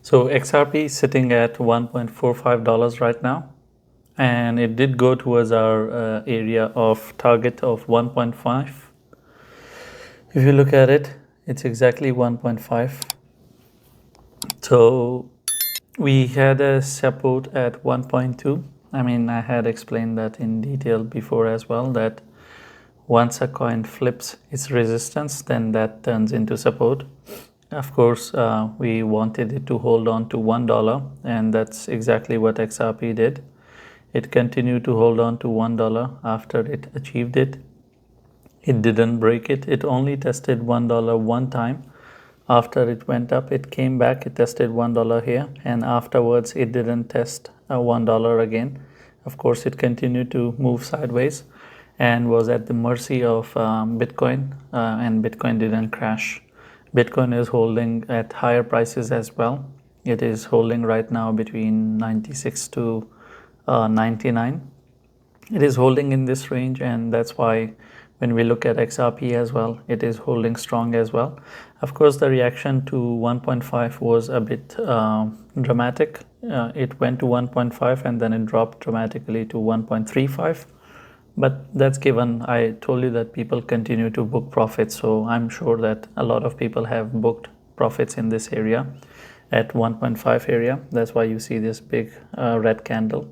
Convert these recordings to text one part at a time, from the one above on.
So XRP is sitting at $1.45 right now, and it did go towards our area of target of 1.5. If you look at it, it's exactly 1.5. So we had a support at 1.2. I mean, I had explained that in detail before as well, that once a coin flips its resistance, then that turns into support. Of course, we wanted it to hold on to $1, and that's exactly what XRP did. It continued to hold on to $1 after it achieved it. It didn't break it. It only tested $1 one time. After it went up, it came back, it tested $1 here, and afterwards it didn't test $1 again. Of course, it continued to move sideways and was at the mercy of Bitcoin, and Bitcoin didn't crash. Bitcoin is holding at higher prices as well. It is holding right now between 96 to 99. It is holding in this range, and that's why when we look at XRP as well, it is holding strong as well. Of course, the reaction to 1.5 was a bit dramatic. It went to 1.5 and then it dropped dramatically to 1.35. But that's given. I told you that people continue to book profits, so I'm sure that a lot of people have booked profits in this area at 1.5 area. That's why you see this big red candle.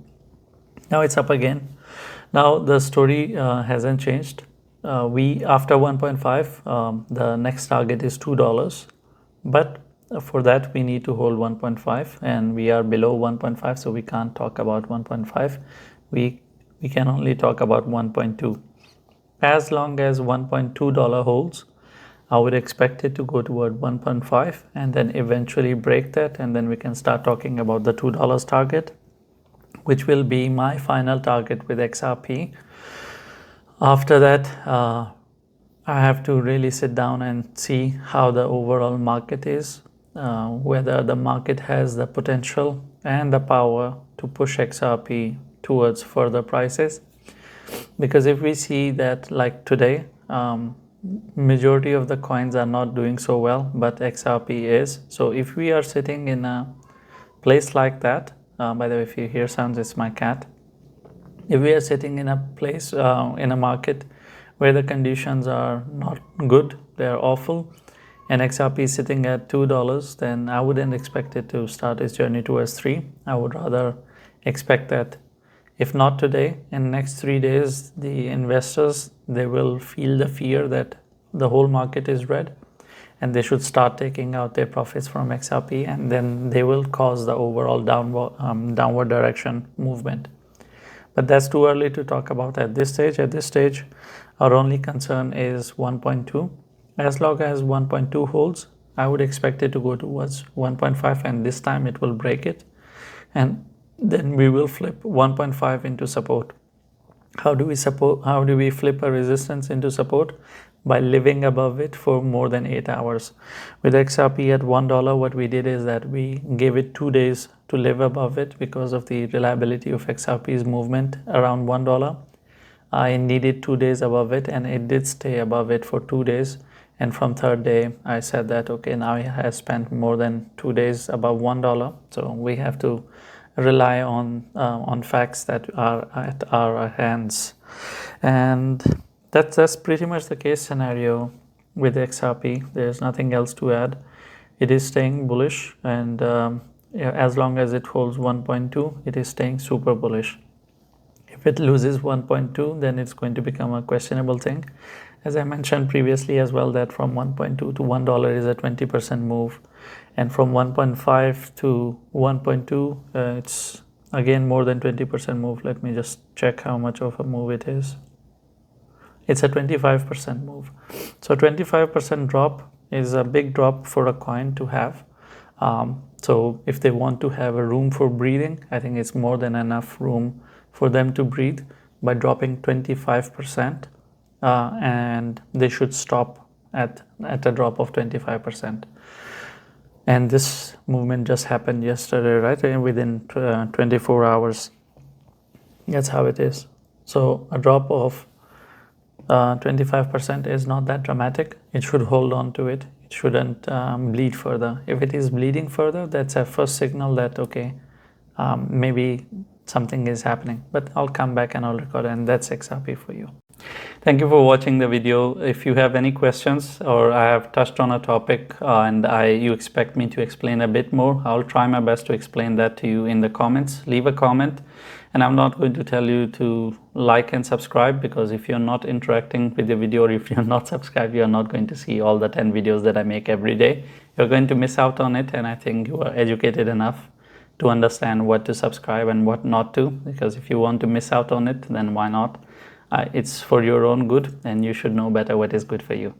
Now it's up again. Now the story hasn't changed. We after 1.5, the next target is $2, but for that we need to hold 1.5, and we are below 1.5, so we can't talk about 1.5. We can only talk about 1.2. As long as $1.2 holds, I would expect it to go toward 1.5 and then eventually break that, and then we can start talking about the $2 target, which will be my final target with XRP. After that, I have to really sit down and see how the overall market is, whether the market has the potential and the power to push XRP towards further prices. Because if we see that, like today, majority of the coins are not doing so well, but XRP is. So if we are sitting in a place like that, by the way, if you hear sounds, it's my cat. If we are sitting in a place, in a market where the conditions are not good, they are awful, and XRP is sitting at $2, then I wouldn't expect it to start its journey towards 3. I would rather expect that if not today, in next 3 days, the investors, they will feel the fear that the whole market is red, and they should start taking out their profits from XRP, and then they will cause the overall downward direction movement. But that's too early to talk about at this stage. At this stage, our only concern is 1.2. As long as 1.2 holds, I would expect it to go towards 1.5, and this time it will break it. And then we will flip 1.5 into support. How do we flip a resistance into support? By living above it for more than 8 hours. With XRP at $1, what we did is that we gave it 2 days to live above it because of the reliability of XRP's movement around $1. I needed 2 days above it, and it did stay above it for 2 days. And from third day, I said that, okay, now it has spent more than 2 days above $1. So we have to rely on facts that are at our hands. And that's pretty much the case scenario with XRP. There's nothing else to add. It is staying bullish, and as long as it holds 1.2, it is staying super bullish. If it loses 1.2, then it's going to become a questionable thing. As I mentioned previously as well, that from 1.2 to $1 is a 20% move, and from 1.5 to 1.2, it's again more than 20% move. Let me just check how much of a move it is. It's a 25% move. So 25% drop is a big drop for a coin to have. So if they want to have a room for breathing, I think it's more than enough room for them to breathe by dropping 25%, and they should stop at a drop of 25%. And this movement just happened yesterday, right? And within 24 hours. That's how it is. So a drop of 25% is not that dramatic. It should hold on to it. it shouldn't bleed further. If it is bleeding further, that's a first signal that okay, maybe something is happening. But I'll come back and I'll record, and that's XRP for you. Thank you for watching the video. If you have any questions or I have touched on a topic and you expect me to explain a bit more, I'll try my best to explain that to you in the comments. Leave a comment, and I'm not going to tell you to like and subscribe, because if you're not interacting with the video or if you're not subscribed, you're not going to see all the 10 videos that I make every day. You're going to miss out on it, and I think you are educated enough to understand what to subscribe and what not to, because if you want to miss out on it, then why not? It's for your own good, and you should know better what is good for you.